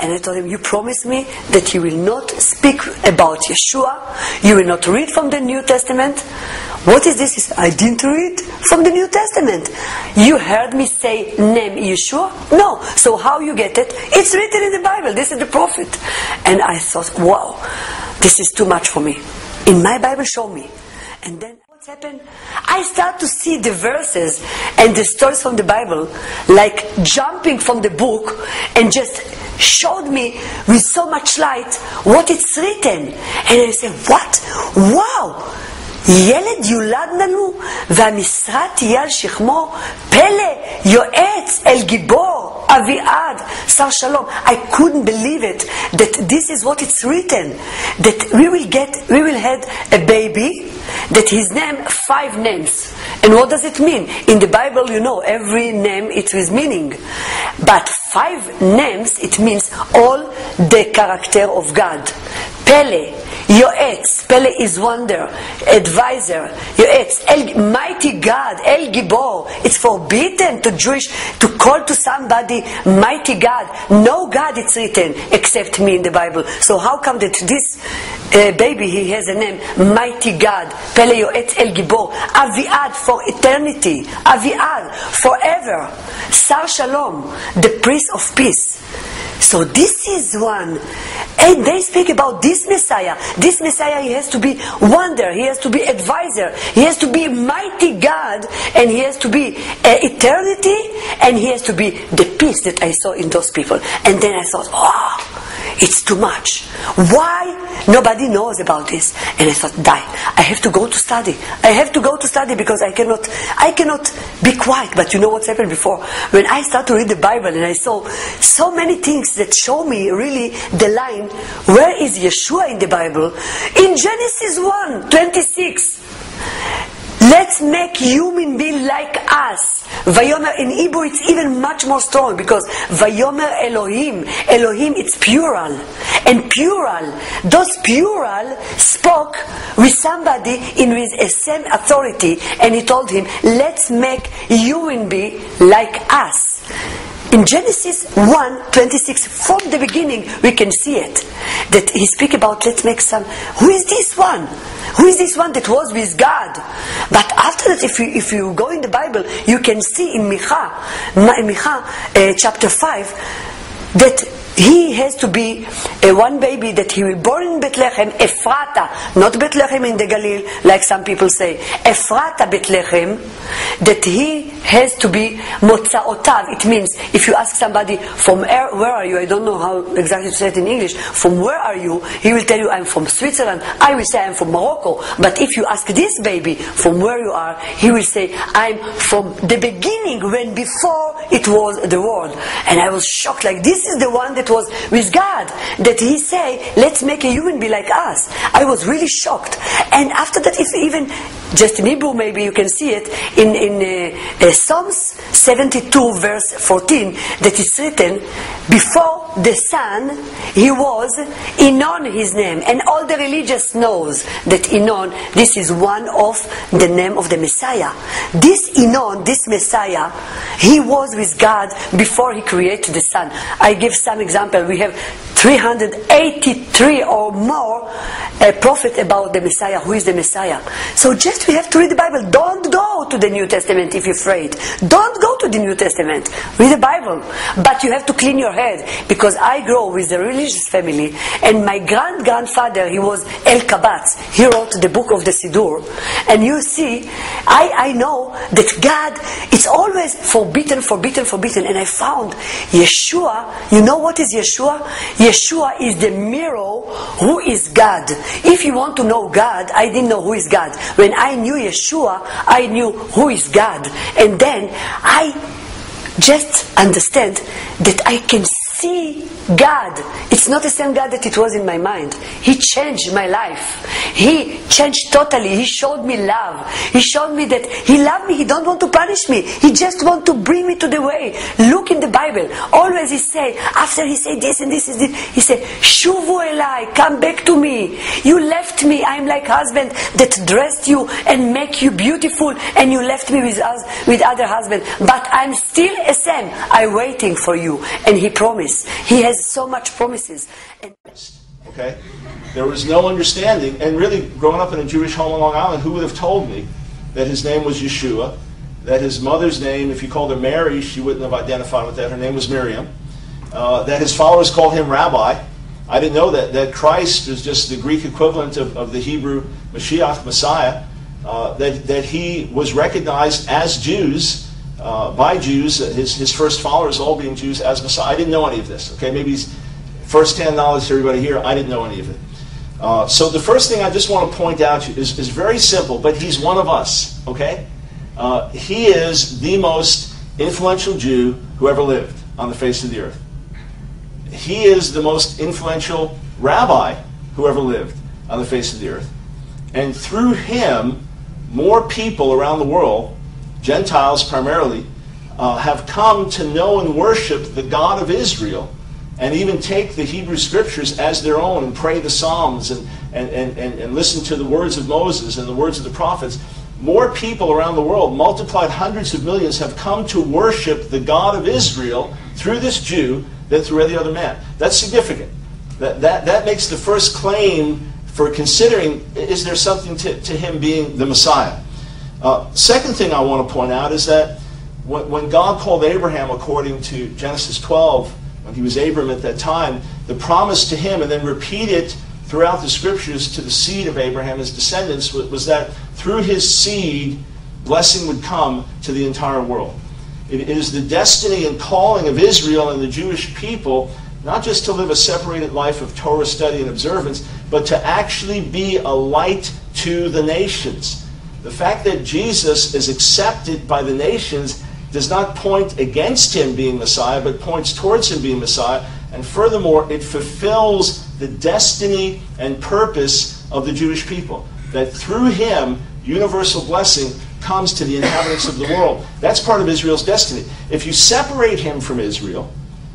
And I told him, you promise me that you will not speak about Yeshua, you will not read from the New Testament. What is this? He said, I didn't read from the New Testament. You heard me say name Yeshua? No. So how you get it? It's written in the Bible. This is the prophet. And I thought, wow, this is too much for me. In my Bible, show me. And then what's happened? I start to see the verses and the stories from the Bible like jumping from the book and just showed me with so much light what it's written. And I said, what? Wow! ילד יולד לנו והמשרה תהיה על שכמו פלא יועץ אל גיבור אביעד שר שלום. I couldn't believe it that this is what it's written, that we will have a baby that his name 5 names. And what does it mean? In the Bible, you know, every name it's with meaning, but 5 names, it means all the character of God. Pele, Yoetz, Pele is wonder, advisor, Yoetz, mighty God, El Gibor. It's forbidden to Jewish to call to somebody mighty God. No God, it's written, except me in the Bible. So how come that this baby, he has a name, mighty God, Pele Yoetz El Gibor, Aviad for eternity, Aviad forever, Sar Shalom, the Prince of Peace. So this is one. And they speak about this Messiah. This Messiah, he has to be wonder, he has to be advisor, he has to be mighty God, and he has to be eternity, and he has to be the peace that I saw in those people. And then I thought, oh, it's too much. Why nobody knows about this? And I thought, I have to go to study. I have to go to study because I cannot be quiet. But you know what's happened before? When I started to read the Bible and I saw so many things that show me really the line, where is Yeshua in the Bible? In Genesis 1:26. Let's make human being like us. Vayomer, in Hebrew it's even much more strong because Vayomer Elohim. Elohim, it's plural. And plural, those plural spoke with somebody with the same authority, and he told him, let's make human being like us. In Genesis 1:26, from the beginning, we can see it. That he speak about, let's make some, who is this one? Who is this one that was with God? But after that, if you go in the Bible, you can see in Micha chapter 5, that he has to be one baby that he will born in Bethlehem, Ephrata, not Bethlehem in the Galilee, like some people say, Ephrata Bethlehem, that he has to be Motzaotav. It means, if you ask somebody, from where are you? I don't know how exactly to say it in English. From where are you? He will tell you, I'm from Switzerland. I will say, I'm from Morocco. But if you ask this baby, from where you are, he will say, I'm from the beginning, when before it was the world. And I was shocked, like, this is the one that was with God, that he say, let's make a human be like us. I was really shocked. And after that, if even just in Hebrew, maybe you can see it in Psalms 72 verse 14, that is written, before the Son he was Inon, his name, and all the religious knows that Inon, this is one of the name of the Messiah. This Inon, this Messiah, he was with God before he created the Son. I give some example. We have 383 or more prophet about the Messiah. Who is the Messiah? So just we have to read the Bible. Don't go to the New Testament if you're afraid. Don't go to the New Testament. Read the Bible. But you have to clean your head, because I grew with a religious family, and my grandfather, he was El Kabatz. He wrote the book of the Siddur. And you see, I know that God, it's always forbidden, forbidden, forbidden. And I found Yeshua. You know what is Yeshua? Yeshua is the mirror who is God. If you want to know God, I didn't know who is God. When I knew Yeshua, I knew who is God. And then I just understand that I can see God. It's not the same God that it was in my mind. He changed my life. He changed totally. He showed me love. He showed me that He loved me. He don't want to punish me. He just want to bring me to the way. Look in the Bible. Always He say, after He say this and this and this, He say, Shuvu elai, come back to me. You left me. I'm like husband that dressed you and make you beautiful, and you left me with other husband. But I'm still a same. I'm waiting for you. And He promised. promise. He has so much promises. And okay? There was no understanding, and really, growing up in a Jewish home on Long Island, who would have told me that his name was Yeshua, that his mother's name, if you called her Mary, she wouldn't have identified with that. Her name was Miriam. That his followers called him Rabbi. I didn't know that Christ is just the Greek equivalent of the Hebrew Mashiach, Messiah. That he was recognized as Jews, by Jews, his first followers all being Jews, as Messiah. I didn't know any of this. Okay, maybe it's first-hand knowledge to everybody here. I didn't know any of it. So the first thing I just want to point out is very simple, but he's one of us. Okay, he is the most influential Jew who ever lived on the face of the earth. He is the most influential rabbi who ever lived on the face of the earth. And through him, more people around the world, Gentiles primarily, have come to know and worship the God of Israel, and even take the Hebrew Scriptures as their own and pray the Psalms and listen to the words of Moses and the words of the prophets. More people around the world, multiplied hundreds of millions, have come to worship the God of Israel through this Jew than through any other man. That's significant. That makes the first claim for considering, is there something to him being the Messiah? Second thing I want to point out is that when God called Abraham, according to Genesis 12, when he was Abram at that time, the promise to him, and then repeated throughout the Scriptures to the seed of Abraham, his descendants, was that through his seed, blessing would come to the entire world. It is the destiny and calling of Israel and the Jewish people, not just to live a separated life of Torah study and observance, but to actually be a light to the nations. The fact that Jesus is accepted by the nations does not point against him being Messiah, but points towards him being Messiah. And furthermore, it fulfills the destiny and purpose of the Jewish people. That through him, universal blessing comes to the inhabitants of the world. That's part of Israel's destiny. If you separate him from Israel,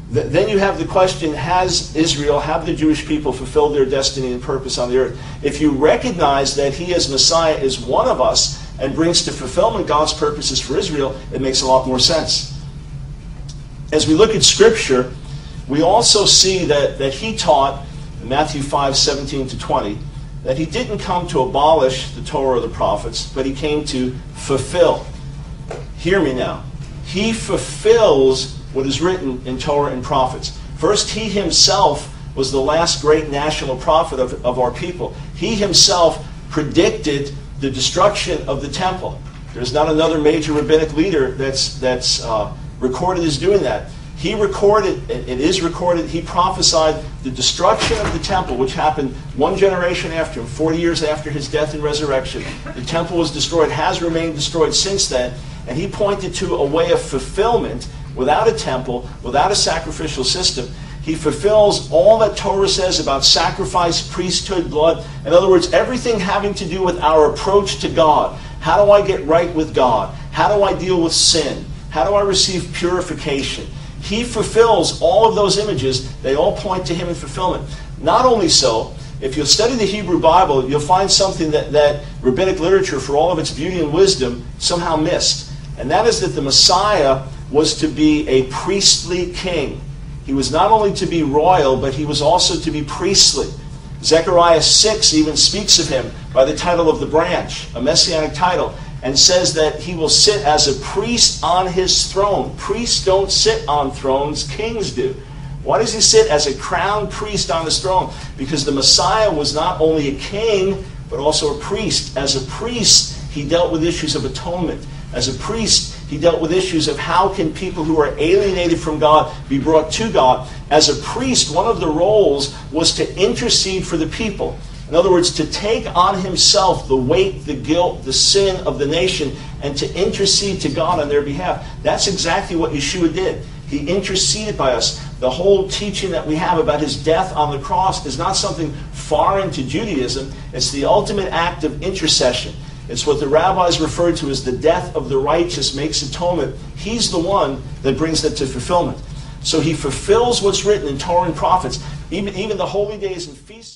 then you have the question, have the Jewish people fulfilled their destiny and purpose on the earth? If you recognize that he as Messiah is one of us and brings to fulfillment God's purposes for Israel, it makes a lot more sense. As we look at Scripture, we also see that he taught, in Matthew 5:17-20, that he didn't come to abolish the Torah or the prophets, but he came to fulfill. Hear me now. He fulfills what is written in Torah and prophets. First, he himself was the last great national prophet of our people. He himself predicted the destruction of the temple. There's not another major rabbinic leader that's recorded as doing that. He recorded, it is recorded, he prophesied the destruction of the temple, which happened one generation after him, 40 years after his death and resurrection. The temple was destroyed, has remained destroyed since then, and he pointed to a way of fulfillment without a temple, without a sacrificial system. He fulfills all that Torah says about sacrifice, priesthood, blood. In other words, everything having to do with our approach to God. How do I get right with God? How do I deal with sin? How do I receive purification? He fulfills all of those images. They all point to him in fulfillment. Not only so, if you'll study the Hebrew Bible, you'll find something that rabbinic literature, for all of its beauty and wisdom, somehow missed. And that is that the Messiah was to be a priestly king. He was not only to be royal, but he was also to be priestly. Zechariah 6 even speaks of him by the title of the branch, a messianic title, and says that he will sit as a priest on his throne. Priests don't sit on thrones, kings do. Why does he sit as a crowned priest on his throne? Because the Messiah was not only a king, but also a priest. As a priest, he dealt with issues of atonement. As a priest, he dealt with issues of how can people who are alienated from God be brought to God. As a priest, one of the roles was to intercede for the people. In other words, to take on himself the weight, the guilt, the sin of the nation, and to intercede to God on their behalf. That's exactly what Yeshua did. He interceded by us. The whole teaching that we have about his death on the cross is not something foreign to Judaism. It's the ultimate act of intercession. It's what the rabbis referred to as the death of the righteous makes atonement. He's the one that brings that to fulfillment. So he fulfills what's written in Torah and prophets, even the holy days and feasts.